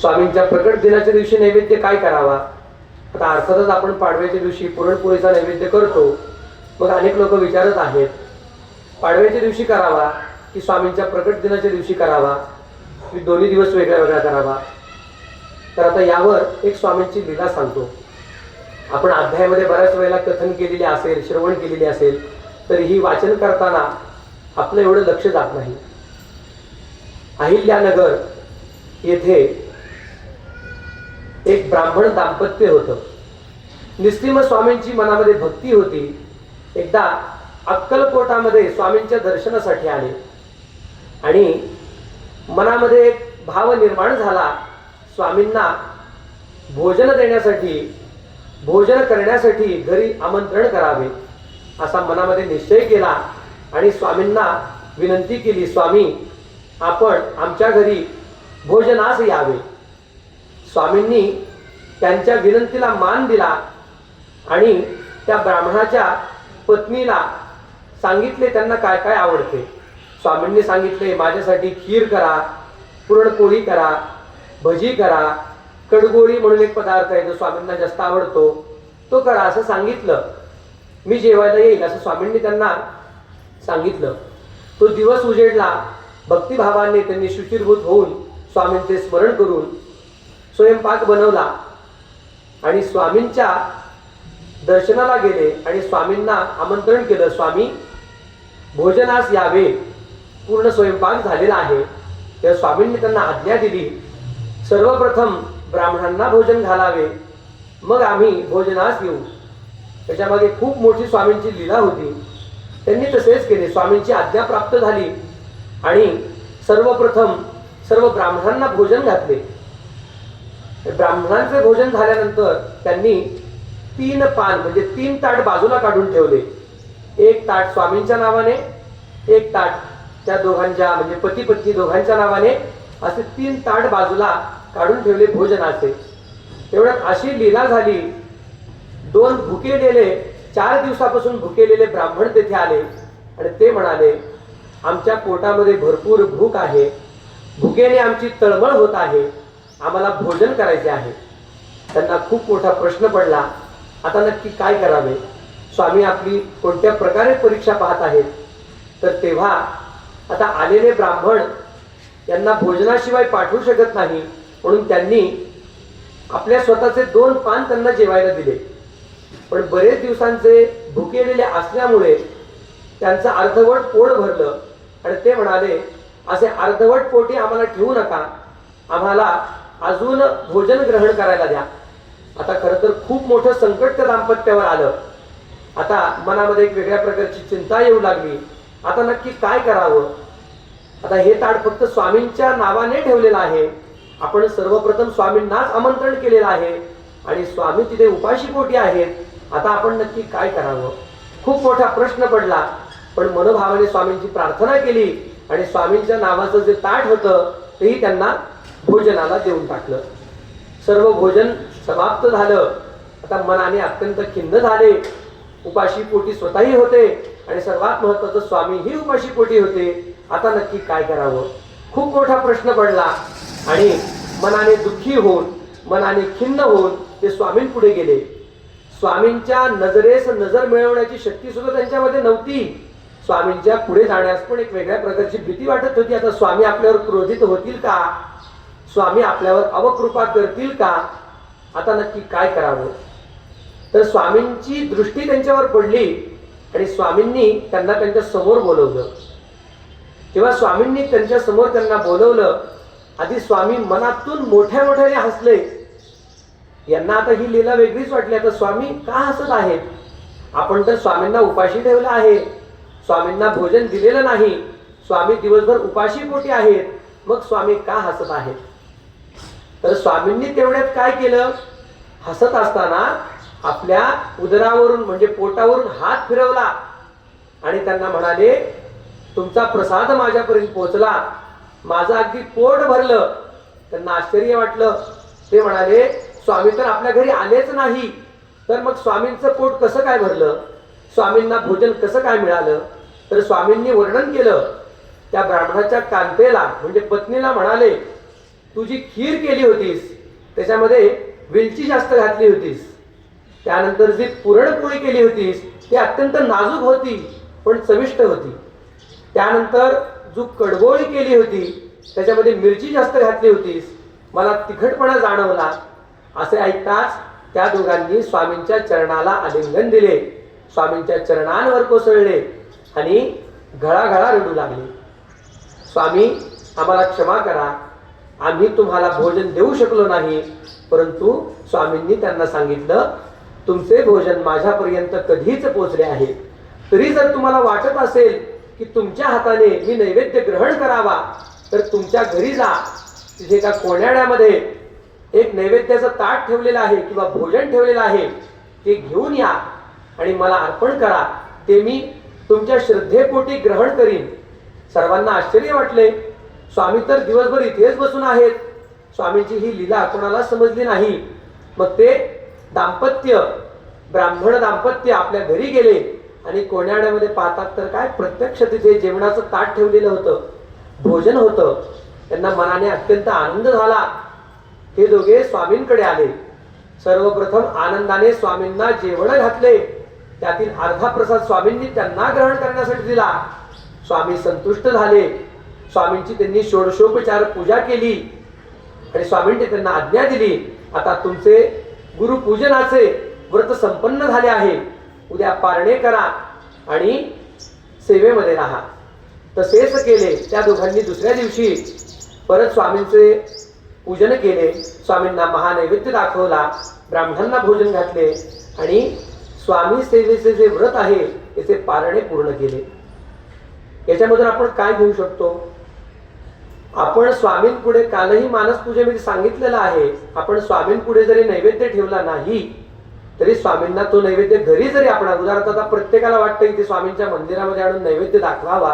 स्वामींच्या प्रकट दिनाच्या दिवशी नैवेद्य काय करावा? आता अर्थातच आपण पाडव्याच्या दिवशी पुरणपोळीचा नैवेद्य करतो. मग अनेक लोक विचारत आहेत, पाडव्याच्या दिवशी करावा की स्वामींच्या प्रकट दिनाच्या दिवशी करावा, की दोन्ही दिवस वेगळा वेगळा करावा? तर आता यावर एक स्वामींची लीला सांगतो. आपण अध्यायामध्ये बऱ्याच वेळेला कथन केलेले असेल, श्रवण केलेले असेल, तरीही वाचन करताना आपलं एवढं लक्ष जात नाही. अहिल्यानगर येथे एक ब्राह्मण दाम्पत्य होतं. निस्सिम स्वामींची मनामध्ये भक्ती होती. एकदा अक्कलकोटामध्ये स्वामींच्या दर्शनासाठी आले आणि मनामध्ये एक भाव निर्माण झाला, स्वामींना भोजन देण्यासाठी, भोजन करण्यासाठी घरी आमंत्रण करावे असा मनामध्ये निश्चय केला आणि स्वामींना विनंती केली, स्वामी आपण आमच्या घरी भोजनास यावे. स्वामींनी त्यांच्या विनंतीला मान दिला आणि त्या ब्राह्मणाच्या पत्नीला सांगितले त्यांना काय काय आवडते. स्वामींनी सांगितले, माझ्यासाठी खीर करा, पुरणपोळी करा, भजी करा, कडगोळी म्हणून एक पदार्थ आहे जो स्वामींना जास्त आवडतो, तो करा असं सांगितलं. मी जेवायला येईल असं स्वामींनी त्यांना सांगितलं. तो दिवस उजेडला. भक्तिभावाने त्यांनी शुचिर्भूत होऊन स्वामींचे स्मरण करून स्वयंपाक बनवला आणि स्वामींच्या दर्शनाला गेले आणि स्वामींना आमंत्रण केलं, स्वामी भोजनास यावे, पूर्ण स्वयंपाक झालेला आहे. तेव्हा स्वामींनी त्यांना आज्ञा दिली, सर्वप्रथम ब्राह्मणांना भोजन घालावे, मग आम्ही भोजनास येऊ. त्याच्यामागे खूप मोठी स्वामींची लीला होती. त्यांनी तसेच केले. स्वामींची आज्ञा प्राप्त झाली आणि सर्वप्रथम सर्व ब्राह्मणांना भोजन घातले. ब्राह्मणांचे भोजन झाल्यानंतर त्यांनी 3 पान म्हणजे 3 ताट बाजूला काढून ठेवले. एक ताट स्वामींच्या नावाने, एक ताट त्या दोघांच्या म्हणजे पती पत्नी दोघांच्या नावाने, असे 3 ताट बाजूला काढून ठेवले भोजनाचे. तेवढ्यात अशी लीला झाली, 2 भुकेलेले 4 दिवसापासून भुकेलेले ब्राह्मण तेथे आले आणि ते म्हणाले, आमच्या पोटामध्ये भरपूर भूक आहे, भुकेने आमची तळमळ होत आहे, आम्हाला भोजन करायचे आहे. त्यांना खूप मोठा प्रश्न पडला, आता नक्की काय करावे? स्वामी आपली कोणत्या प्रकारे परीक्षा पाहत आहेत? तर तेव्हा आता आलेले ब्राह्मण यांना भोजनाशिवाय पाठवू शकत नाही, म्हणून त्यांनी आपल्या स्वतःचे 2 पान त्यांना जेवायला दिले. पण बरेच दिवसांचे भुकेलेले असल्यामुळे त्यांचं अर्धवट पोट भरलं आणि ते म्हणाले, असे अर्धवट पोटी आम्हाला ठेवू नका, आम्हाला अजून भोजन ग्रहण करायला द्या. आता खरं तर खूप मोठं संकट त्या दाम्पत्यावर आलं. आता मनामध्ये एक वेगळ्या प्रकारची चिंता येऊ लागली, आता नक्की काय करावं? आता हे ताट फक्त स्वामींच्या नावाने ठेवलेलं आहे, आपण सर्वप्रथम स्वामींनाच आमंत्रण केलेलं आहे आणि स्वामी तिथे उपाशी पोटी आहेत, आता आपण नक्की काय करावं? खूप मोठा प्रश्न पडला. पण मनोभावाने स्वामींची प्रार्थना केली आणि स्वामींच्या नावाचं जे ताट होतं तेही त्यांना भोजनाला देऊन टाकलं. सर्व भोजन समाप्त झालं. आता मनाने अत्यंत खिन्न झाले. उपाशी पोटी स्वतःही होते आणि सर्वात महत्वाचं स्वामीही उपाशी पोटी होते. आता नक्की काय करावं? खूप मोठा प्रश्न पडला आणि मनाने दुःखी होऊन, मनाने खिन्न होऊन ते स्वामींपुढे गेले. स्वामींच्या नजरेस नजर मिळवण्याची शक्ती सुद्धा त्यांच्यामध्ये नव्हती. स्वामींच्या पुढे जाण्यास पण एक वेगळ्या प्रकारची भीती वाटत होती. आता स्वामी आपल्यावर क्रोधित होतील का? स्वामी आपल्यावर अवकृपा करतील का? आता नक्की काय करावं? तर स्वामींची दृष्टी त्यांच्यावर पडली आणि स्वामींनी त्यांना त्यांच्या समोर बोलवलं. तेव्हा स्वामींनी त्यांच्या समोर त्यांना बोलवलं. आधी स्वामी मनातून मोठ्या मोठ्याने हसले. यांना आता ही लीला वेगळीच वाटली. आता स्वामी का हसत आहेत? आपण तर स्वामींना उपाशी ठेवलं आहे, स्वामींना भोजन दिलेलं नाही, स्वामी दिवसभर उपाशी पोटी आहेत, मग स्वामी का हसत आहेत? तर स्वामींनी तेवढ्यात काय केलं, हसत असताना आपल्या उदरावरून म्हणजे पोटावरून हात फिरवला आणि त्यांना म्हणाले, तुमचा प्रसाद माझ्यापर्यंत पोहोचला, माझं अगदी पोट भरलं. त्यांना आश्चर्य वाटलं. ते म्हणाले, स्वामी तर आपल्या घरी आलेच नाही, तर मग स्वामींचं पोट कसं काय भरलं, स्वामींना भोजन कसं काय मिळालं? तर स्वामींनी वर्णन केलं. त्या ब्राह्मणाच्या कांतेला म्हणजे पत्नीला म्हणाले, तू जी खीर केली होतीस त्याच्यामध्ये वेलची जास्त घातली होतीस, त्यानंतर जी पुरणपोळी केली होतीस ती अत्यंत नाजूक होती पण चविष्ट होती, त्यानंतर जो कडबोळी केली होती त्याच्यामध्ये मिरची जास्त घातली होतीस, मला तिखटपणा जाणवला. असे ऐकताच त्या दोघांनी स्वामींच्या चरणाला आलिंगन दिले, स्वामींच्या चरणांवर कोसळले आणि घळाघळा रडू लागले. स्वामी आम्हाला क्षमा करा, आम्ही तुम्हाला भोजन देऊ शकलो नाही. परंतु स्वामींनी त्यांना सांगितलं, तुमचे भोजन माझ्यापर्यंत कधीच पोचले आहे. तरी जर तुम्हाला वाटत असेल की तुमच्या हाताने मी नैवेद्य ग्रहण करावा तर तुमच्या घरी जा, तिथे एका कोण्याड्यामध्ये एक नैवेद्याचं ताट ठेवलेलं आहे किंवा भोजन ठेवलेलं आहे, ते घेऊन या आणि मला अर्पण करा, ते मी तुमच्या श्रद्धेपोटी ग्रहण करीन. सर्वांना आश्चर्य वाटले. स्वामी तर दिवसभर इथेच बसून आहेत, स्वामींची ही लीला कोणाला समजली नाही. मग ते दाम्पत्य, ब्राह्मण दाम्पत्य आपल्या घरी गेले आणि कोण्याड्यामध्ये पाहतात तर काय, प्रत्यक्ष तिथे जेवणाचं ताट ठेवलेलं होतं, भोजन होतं. त्यांना मनाने अत्यंत आनंद झाला. हे दोघे स्वामींकडे आले. सर्वप्रथम आनंदाने स्वामींना जेवण घातले, त्यातील अर्धा प्रसाद स्वामींनी त्यांना ग्रहण करण्यासाठी दिला. स्वामी संतुष्ट झाले. स्वामींची त्यांनी षोडशोपचार पूजा केली आणि स्वामींनी त्यांना आज्ञा दिली, आता तुमचे गुरुपूजनाचे व्रत संपन्न झाले आहे, उद्या पारणे करा आणि सेवेमध्ये राहा. तसेच केले. त्या दोघांनी दुसऱ्या दिवशी परत स्वामींचे पूजन केले, स्वामींना महानैवेद्य दाखवला, ब्राह्मणांना भोजन घातले आणि स्वामी सेवेचे जे व्रत आहे त्याचे पारणे पूर्ण केले. याच्यामधून आपण काय घेऊ शकतो? आपण स्वामींपुढे, कालही मानसपूजेमध्ये सांगितलेलं आहे, आपण स्वामींपुढे जरी नैवेद्य ठेवला नाही तरी स्वामींना तो नैवेद्य घरी जरी आपण, उदाहरणार्थ आता प्रत्येकाला वाटतं की ते स्वामींच्या मंदिरामध्ये आणून नैवेद्य दाखवावा,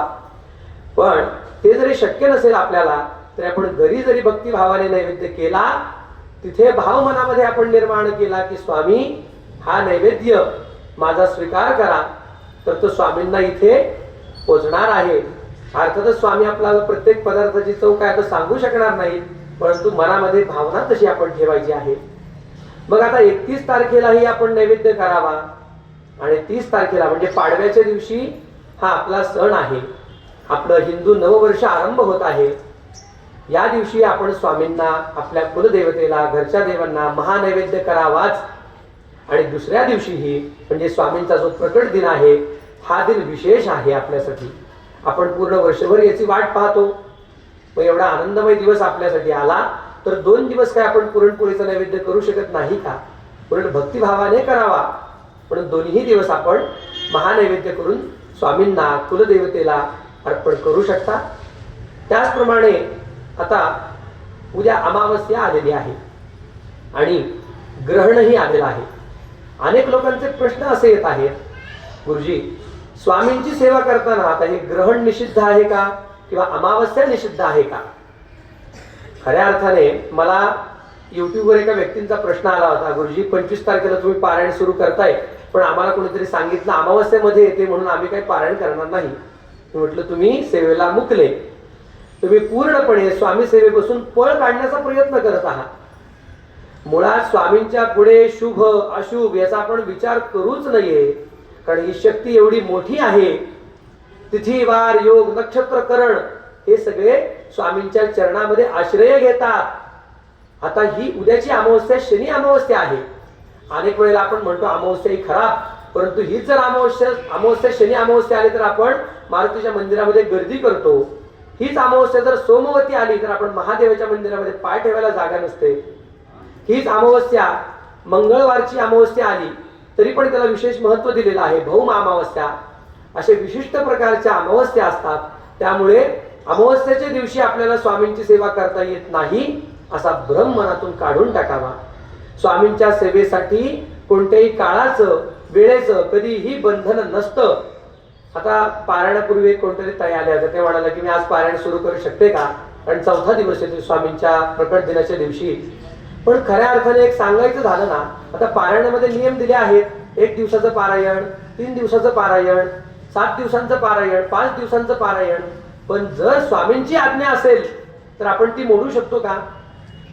पण ते जरी शक्य नसेल आपल्याला तरी आपण घरी जरी भक्तिभावाने नैवेद्य केला, तिथे भाव मनामध्ये आपण निर्माण केला की स्वामी हा नैवेद्य माझा स्वीकार करा, तर तो स्वामींना इथे पोचणार आहे. अर्थातच स्वामी आपल्याला प्रत्येक पदार्थाची चव काय तर सांगू शकणार नाही, परंतु मनामध्ये भावना तशी आपण ठेवायची आहे. मग आता 31 तारखेलाही आपण नैवेद्य करावा आणि 30 तारखेला म्हणजे पाडव्याच्या दिवशी हा आपला सण आहे, आपलं हिंदू नववर्ष आरंभ होत आहे. या दिवशी आपण स्वामींना, आपल्या कुलदेवतेला, घरच्या देवांना महानैवेद्य करावाच. आणि दुसऱ्या दिवशीही म्हणजे स्वामींचा जो प्रकट दिन आहे, हा दिन विशेष आहे आपल्यासाठी. आपण पूर्ण वर्षभर याची वाट पाहतो, मग एवढा आनंदमय दिवस आपल्यासाठी आला तर 2 दिवस काय आपण पुरणपोळीचं नैवेद्य करू शकत नाही का? उलट भक्तिभावाने करावा. म्हणून दोन्ही दिवस आपण महानैवेद्य करून स्वामींना, कुलदेवतेला अर्पण करू शकता. त्याचप्रमाणे आता उद्या अमावस्या आलेली आहे आणि ग्रहणही आलेलं आहे. अनेक लोकांचे प्रश्न असे येत आहेत, गुरुजी स्वामींची सेवा करताना आता हे ग्रहण निषिद्ध आहे का किंवा अमावस्या निषिद्ध आहे का? खऱ्या अर्थाने मला युट्यूबवर एका व्यक्तींचा प्रश्न आला होता, गुरुजी 25 तारखेला तुम्ही पारायण सुरू करताय, पण आम्हाला कोणीतरी सांगितलं अमावस्येमध्ये येते म्हणून आम्ही काही पारायण करणार नाही. मी म्हटलं तुम्ही सेवेला मुकले, तुम्ही पूर्णपणे स्वामी सेवेपासून पळ काढण्याचा प्रयत्न करत आहात. मुळात स्वामींच्या पुढे शुभ अशुभ याचा आपण विचार करूच नये, कारण ही शक्ती एवढी मोठी आहे. तिथी वार योग नक्षत्र करण हे सगळे स्वामींच्या चरणामध्ये आश्रय घेतात. आता ही उद्याची अमावस्या शनी अमावस्या आहे. अनेक वेळेला आपण म्हणतो अमावस्या ही खराब, परंतु हीच जर अमावस्या शनी अमावस्या आली तर आपण मारुतीच्या मंदिरामध्ये गर्दी करतो. हीच अमावस्या जर सोमवती आली तर आपण महादेवाच्या मंदिरामध्ये पाय ठेवायला जागा नसते. हीच अमावस्या मंगळवारची अमावस्या आली तरी पण त्याला विशेष महत्त्व दिलेलं आहे. भौम अमावस्या असे विशिष्ट प्रकारच्या अमावस्या असतात. त्यामुळे अमावस्येच्या दिवशी आपल्याला स्वामींची सेवा करता येत नाही असा भ्रम मनातून काढून टाकावा. स्वामींच्या सेवेसाठी कोणत्याही काळाचं, वेळेचं कधीही बंधन नसतं. आता पारायणापूर्वी कोणतरी ताई आल्या होत्या, ते म्हणाले की मी आज पारायण सुरू करू शकते का, कारण 4था दिवस येतो स्वामींच्या प्रकट दिनाच्या दिवशी. पण खऱ्या अर्थाने एक सांगायचं झालं ना, आता पारायणामध्ये नियम दिले आहेत, 1 दिवसाचं पारायण, 3 दिवसाचं पारायण, 7 दिवसांचं पारायण, 5 दिवसांचं पारायण. पण जर स्वामींची आज्ञा असेल तर आपण ती मोडू शकतो का?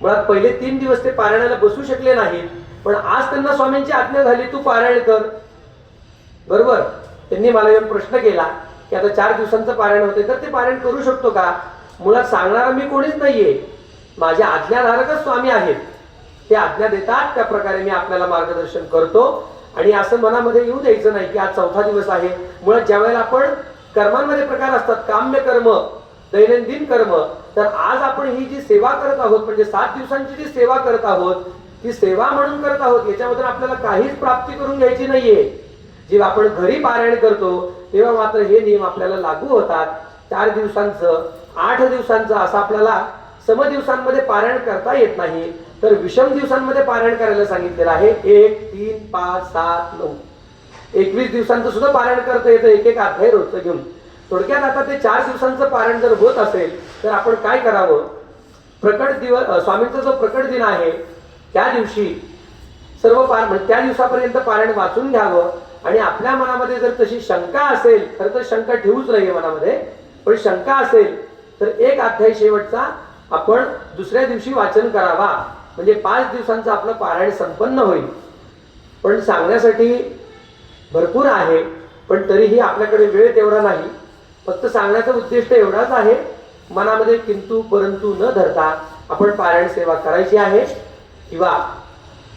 मुळात पहिले 3 दिवस ते पारायणाला बसू शकले नाहीत, पण आज त्यांना स्वामींची आज्ञा झाली तू पारायण कर. बरोबर. त्यांनी मला येऊन प्रश्न केला की आता 4 दिवसांचं पारायण होते तर ते पारायण करू शकतो का. मुळात सांगणारा मी कोणीच नाहीये, माझे आज्ञाधारकच स्वामी आहेत. ते आज्ञा देतात त्या प्रकारे मी आपल्याला मार्गदर्शन करतो. आणि असं मनामध्ये येऊ द्यायचं नाही की आज 4था दिवस आहे. मुळात ज्या वेळेला आपण कर्मांमध्ये प्रकार असतात, काम्य कर्म, दैनंदिन कर्म, तर आज आपण ही जी सेवा करत आहोत म्हणजे 7 दिवसांची जी सेवा करत आहोत ती सेवा म्हणून करत आहोत. याच्यामधून आपल्याला काहीच प्राप्ती करून घ्यायची नाहीये. जेव्हा आपण घरी पारायण करतो तेव्हा मात्र हे नियम आपल्याला लागू होतात. 4 दिवसांचं 8 दिवसांचं असं आपल्याला समदिवसांमध्ये पारायण करता येत नाही, तर विषम दिवसांमध्ये पारायण करायला सांगितलेलं आहे. 1, 3, 5, 7, 9, 21 दिवसांचं सुद्धा पारायण करता येतं, एक एक अध्याय रोजचं घेऊन. थोडक्यात आता ते 4 दिवसांचं पारायण जर होत असेल तर आपण काय करावं. प्रकट दिवस, स्वामींचा जो प्रकट दिन आहे त्या दिवशी सर्व म्हणजे त्या दिवसापर्यंत पारायण वाचून घ्यावं. आणि आपल्या मनामध्ये जर तशी शंका असेल, खरं तर शंका ठेवूच नाहीये मनामध्ये, पण शंका असेल तर एक अध्याय शेवटचा आपण दुसऱ्या दिवशी वाचन करावा, म्हणजे 5 दिवसांचं आपलं पारायण संपन्न होईल. पण सांगण्यासाठी भरपूर आहे, पण तरीही आपल्याकडे वेळ तेवढा नाही. फक्त सांगण्याचा उद्दिष्ट एवढाच आहे, मनामध्ये किंतु परंतु न धरता आपण पारायण सेवा करायची आहे. किंवा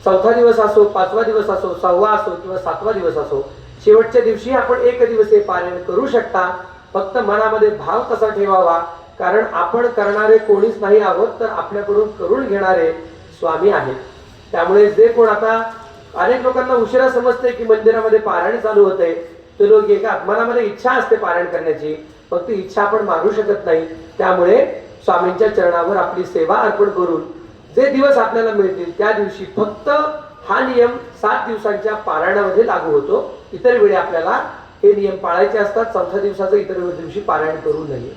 4था दिवस असो, 5वा दिवस असो, 6वा असो किंवा 7वा दिवस असो, शेवटच्या दिवशी आपण 1 दिवसीय पारायण करू शकता. फक्त मनामध्ये भाव कसा ठेवावा, कारण आपण करणारे कोणीच नाही आहोत, तर आपल्याकडून करून घेणारे स्वामी आहेत. त्यामुळे जे कोण आता अनेक लोकांना उशिरा समजते की मंदिरामध्ये पारायण चालू होते, ते लोक एका मनामध्ये इच्छा असते पारायण करण्याची, फक्त इच्छा आपण मागू शकत नाही. त्यामुळे स्वामींच्या चरणावर आपली सेवा अर्पण करून जे दिवस आपल्याला मिळतील त्या दिवशी फक्त हा नियम 7 दिवसांच्या पारायणामध्ये लागू होतो. इतर वेळी आपल्याला हे नियम पाळायचे असतात. 4थ्या दिवसाचं इतर दिवशी पारायण करू नये.